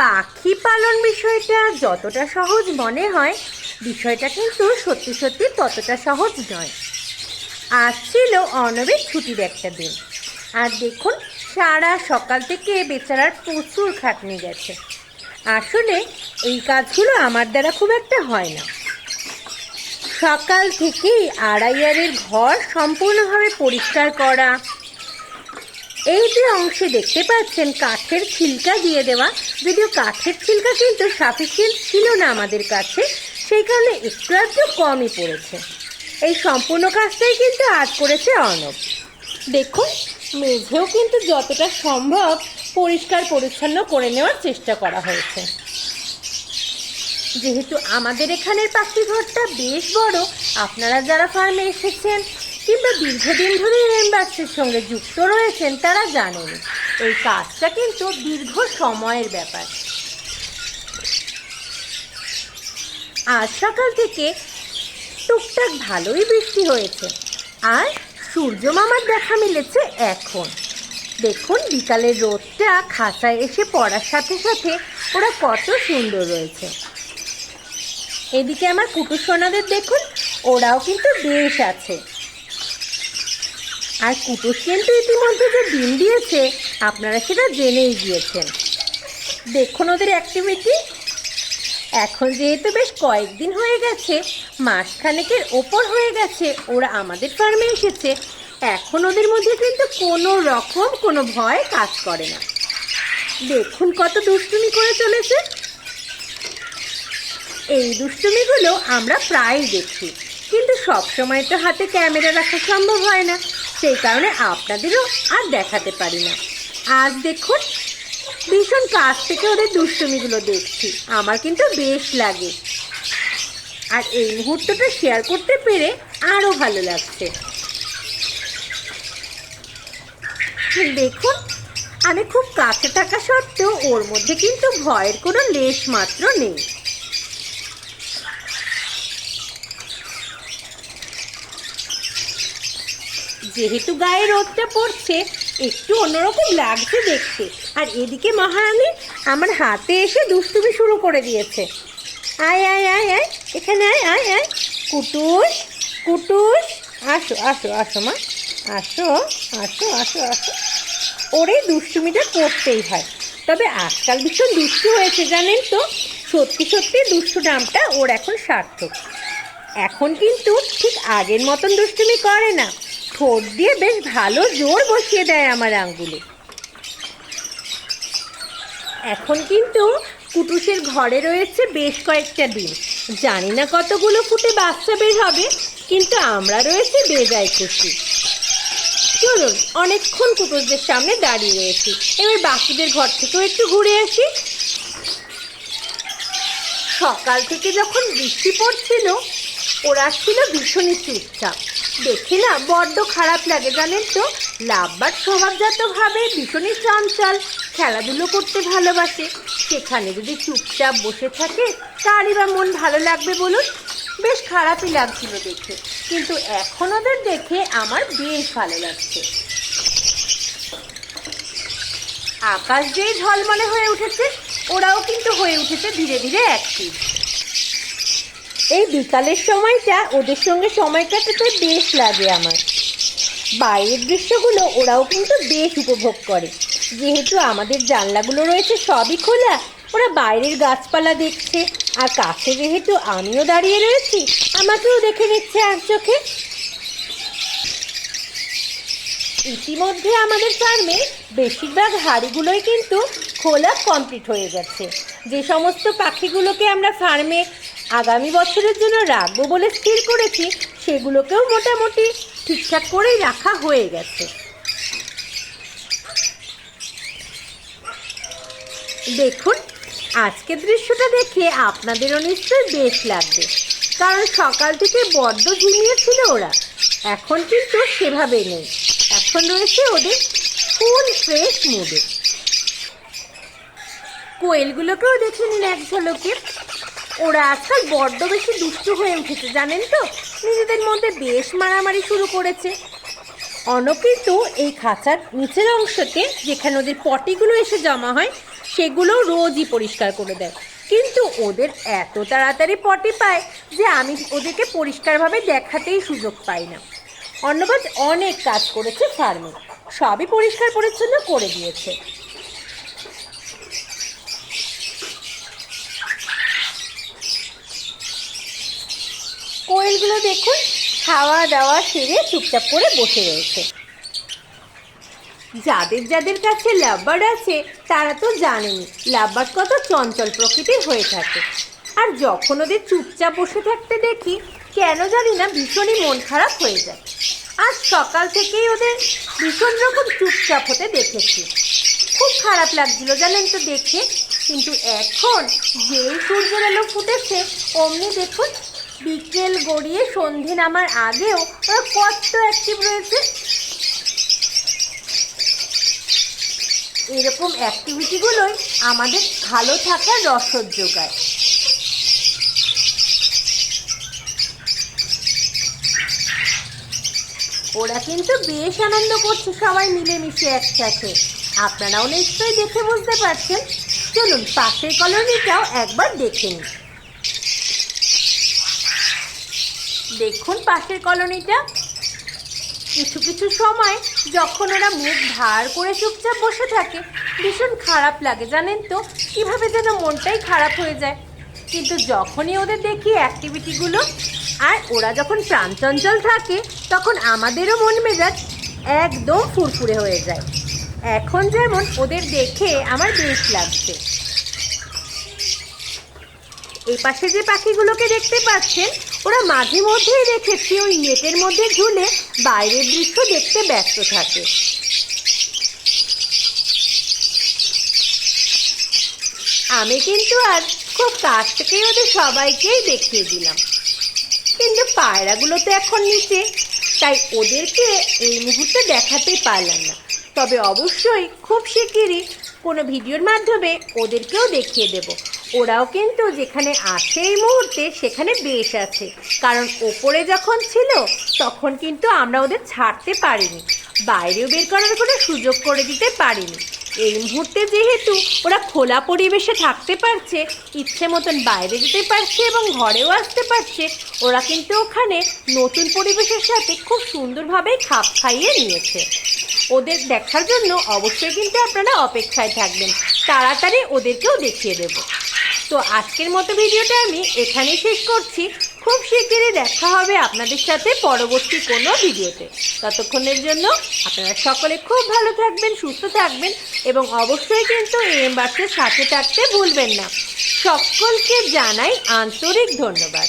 পাখি পালন বিষয়টা যতটা সহজ মনে হয়, বিষয়টা কিন্তু সত্যি সত্যি ততটা সহজ নয়। আজ ছিল অর্ণবের ছুটির একটা দিন, আর দেখুন সারা সকাল থেকে বেচারার প্রচুর খাটনি গেছে। আসলে এই কাজগুলো আমার দ্বারা খুব একটা হয় না। সকাল থেকেই আড়াইয়ারের ঘর সম্পূর্ণভাবে পরিষ্কার করা, এই যে অংশে দেখতে পাচ্ছেন কাঠের ছিলকা দিয়ে দেওয়া, যদিও কাঠের ছিলকা কিন্তু সাফিসিয়েন্ট ছিল না আমাদের কাছে, সেই কারণে একটু কমই পড়েছে। এই সম্পূর্ণ কাজটাই কিন্তু আজ করেছে অর্ণব। দেখুন মেঝেও কিন্তু যতটা সম্ভব পরিষ্কার পরিচ্ছন্ন করে নেওয়ার চেষ্টা করা হয়েছে। যেহেতু আমাদের এখানের পাখি ঘরটা বেশ বড়, আপনারা যারা ফার্মে এসেছেন কিংবা দীর্ঘদিন ধরে হেমবাক্সের সঙ্গে যুক্ত রয়েছেন তারা জানেন এই কাজটা কিন্তু দীর্ঘ সময়ের ব্যাপার। আজ সকাল থেকে টুকটাক ভালোই বৃষ্টি হয়েছে, আর সূর্য মামার দেখা মিলেছে এখন। দেখুন বিকালের রোদটা খাঁচায় এসে পড়ার সাথে সাথে ওরা কত সুন্দর রয়েছে। এদিকে আমার কুকুর সোনাদের দেখুন, ওরাও কিন্তু বেশ আছে। আর কুটুস কিন্তু ইতিমধ্যে যে ডিম দিয়েছে আপনারা সেটা জেনেই গিয়েছেন। দেখুন ওদের অ্যাক্টিভিটি। এখন যেহেতু বেশ কয়েকদিন হয়ে গেছে, মাসখানেকের ওপর হয়ে গেছে ওরা আমাদের ফার্মে এসেছে, এখন ওদের মধ্যে কিন্তু কোনো রকম কোনো ভয় কাজ করে না। দেখুন কত দুষ্টুমি করে চলেছে। এই দুষ্টুমিগুলো আমরা প্রায়ই দেখি, কিন্তু সবসময় তো হাতে ক্যামেরা রাখা সম্ভব হয় না, সেই কারণে আপনাদেরও আর দেখাতে পারি না। আজ দেখুন ভীষণ কাছ থেকে ওদের দুষ্টুমিগুলো দেখছি, আমার কিন্তু বেশ লাগে। আর এই মুহূর্তটা শেয়ার করতে পেরে আরও ভালো লাগছে। দেখুন আমি খুব কাছে থাকা সত্ত্বেও ওর মধ্যে কিন্তু ভয়ের কোনো লেশ মাত্র নেই। যেহেতু গায়ে রোদটা পড়ছে একটু অন্যরকম লাগছে দেখতে। আর এদিকে মহারানী আমার হাতে এসে দুষ্টুমি শুরু করে দিয়েছে। আয় আয় আয় আয়, এখানে আয় আয় আয়, কুটুস কুটুস, আসো আসো আসো মা, আসো আসো আসো আসো। ওরে দুষ্টুমিটা করতেই হয়, তবে আজকাল ভীষণ দুষ্টু হয়েছে জানেন তো। সত্যি সত্যি দুষ্টু নামটা ওর এখন সার্থক। এখন কিন্তু ঠিক আগের মতন দুষ্টুমি করে না, ঠোঁট দিয়ে বেশ ভালো জোর বসিয়ে দেয় আমার আঙ্গুলে। এখন কিন্তু কুটুসের ঘরে রয়েছে বেশ কয়েকটা ডিম, জানি না কতগুলো ফুটে বাচ্চা বের হবে, কিন্তু আমরা রয়েছে বেজায় খুশি। চলুন অনেকক্ষণ কুটুসদের সামনে দাঁড়িয়ে রয়েছি, এবার বাকিদের ঘর থেকেও একটু ঘুরে আসি। সকাল থেকে যখন বৃষ্টি পড়ছিল ওরা ছিল ভীষণই চুপচাপ, দেখে না বড্ড খারাপ লাগে জানেন তো। লাভবার্ড স্বভাবজাতভাবে ভীষণই চঞ্চল, খেলাধুলো করতে ভালোবাসে, সেখানে যদি চুপচাপ বসে থাকে তারই বা মন ভালো লাগবে বলুন। বেশ খারাপই লাগছিল দেখে, কিন্তু এখন ওদের দেখে আমার বেশ ভালো লাগছে। আকাশ যেই ঝলমলে হয়ে উঠেছে, ওরাও কিন্তু হয়ে উঠেছে ধীরে ধীরে অ্যাক্টিভ। এই বিকালের সময়টা ওদের সঙ্গে সময় কাটাতে বেশ লাগে আমার। বাইরের দৃশ্যগুলো ওরাও কিন্তু বেশ উপভোগ করে, যেহেতু আমাদের জানলাগুলো রয়েছে সবই খোলা, ওরা বাইরের গাছপালা দেখছে। আর কাছে যেহেতু আমিও দাঁড়িয়ে রয়েছি, আমাকেও দেখে নিচ্ছে এক চোখে। ইতিমধ্যে আমাদের ফার্মে বেশিরভাগ হাঁড়িগুলোই কিন্তু খোলা কমপ্লিট হয়ে গেছে। যে সমস্ত পাখিগুলোকে আমরা ফার্মে আগামী বছরের জন্য রাখবো বলে স্থির করেছি, সেগুলোকেও মোটামুটি ঠিকঠাক করেই রাখা হয়ে গেছে। দেখুন আজকের দৃশ্যটা দেখে আপনাদেরও নিশ্চয়ই বেশ লাগবে, কারণ সকাল থেকে বড্ড ঝিমিয়েছিল ওরা, এখন কিন্তু সেভাবে নেই, এখন রয়েছে ওদের ফুল ফ্রেশ মুডে। কোয়েলগুলোকেও দেখে নিন এক ঝলকে, ওরা আজকাল বড্ড বেশি দুষ্টু হয়ে উঠেছে জানেন তো, নিজেদের মধ্যে বেশ মারামারি শুরু করেছে। অর্ণব কিন্তু এই খাঁচার নিচের অংশতে যেখানে ওদের পটিগুলো এসে জমা হয় সেগুলো রোজই পরিষ্কার করে দেয়। কিন্তু ওদের এত তাড়াতাড়ি পটি পায় যে আমি ওদেরকে পরিষ্কারভাবে দেখাতেই সুযোগ পাই না। অর্ণবাজ অনেক কাজ করেছে ফার্মে, সবই পরিষ্কার পরিচ্ছন্ন করে দিয়েছে। কোয়েলগুলো দেখুন খাওয়া দাওয়া সেরে চুপচাপ করে বসে রয়েছে। যাদের যাদের কাছে লাভবার্ড আছে তারা তো জানেনি লাভবার্ড কত চঞ্চল প্রকৃতির হয়ে থাকে। আর যখন ওদের চুপচাপ বসে থাকতে দেখি কেন জানি না ভীষণই মন খারাপ হয়ে যায়। আজ সকাল থেকেই ওদের ভীষণ রকম চুপচাপ হতে দেখেছি, খুব খারাপ লাগছিল জানেন তো দেখে। কিন্তু এখন যেই সূর্যের আলো ফুটেছে অমনি দেখুন বিকেল গড়িয়ে সন্ধে নামার আগেও ওরা কত অ্যাক্টিভ রয়েছে। এরকম অ্যাক্টিভিটিগুলোই আমাদের ভালো থাকার রসদ যোগায়। ওরা কিন্তু বেশ আনন্দ করছে সবাই মিলেমিশে একসাথে। আপনারাও নিশ্চয়ই দেখে বুঝতে পারছেন। চলুন পাশের কলোনিটাও একবার দেখে নিন। দেখুন পাশের কলোনিটা। কিছু কিছু সময় যখন ওরা মুখ ভার করে চুপচাপ বসে থাকে ভীষণ খারাপ লাগে জানেন তো, কীভাবে যেন মনটাই খারাপ হয়ে যায়। কিন্তু যখনই ওদের দেখি অ্যাক্টিভিটিগুলো আর ওরা যখন প্রাণচঞ্চল থাকে তখন আমাদেরও মন মেজাজ একদম ফুরফুরে হয়ে যায়। এখন যেমন ওদের দেখে আমার বেশ লাগছে। এই পাশে যে পাখিগুলোকে দেখতে পাচ্ছেন ওরা মাঝে মধ্যেই দেখেছি ওই নেটের মধ্যে ঝুলে বাইরের দৃশ্য দেখতে ব্যস্ত থাকে। আমি কিন্তু আজ খুব কাছ থেকেই ওদের সবাইকেই দেখিয়ে দিলাম। কিন্তু পায়রাগুলো তো এখন নিচে, তাই ওদেরকে এই মুহূর্তে দেখাতে পারলাম না। তবে অবশ্যই খুব শিগগিরই কোনো ভিডিওর মাধ্যমে ওদেরকেও দেখিয়ে দেব। ওরাও কিন্তু যেখানে আছে এই মুহূর্তে সেখানে বেশ আছে, কারণ ওপরে যখন ছিল তখন কিন্তু আমরা ওদের ছাড়তে পারিনি, বাইরেও বের করার কোনো সুযোগ করে দিতে পারিনি। এই মুহূর্তে যেহেতু ওরা খোলা পরিবেশে থাকতে পারছে, ইচ্ছে মতন বাইরে যেতে পারছে এবং ঘরেও আসতে পারছে, ওরা কিন্তু ওখানে নতুন পরিবেশের সাথে খুব সুন্দরভাবেই খাপ খাইয়ে নিয়েছে। ওদের দেখার জন্য অবশ্যই কিন্তু আপনারা অপেক্ষায় থাকবেন, তাড়াতাড়ি ওদেরকেও দেখিয়ে দেব। তো আজকের মতো ভিডিওটা আমি এখানেই শেষ করছি। খুব শিগগিরই দেখা হবে আপনাদের সাথে পরবর্তী কোনো ভিডিওতে। ততক্ষণের জন্য আপনারা সকলে খুব ভালো থাকবেন, সুস্থ থাকবেন এবং অবশ্যই কিন্তু AM বার্ডসের সাথে থাকতে ভুলবেন না। সকলকে জানাই আন্তরিক ধন্যবাদ।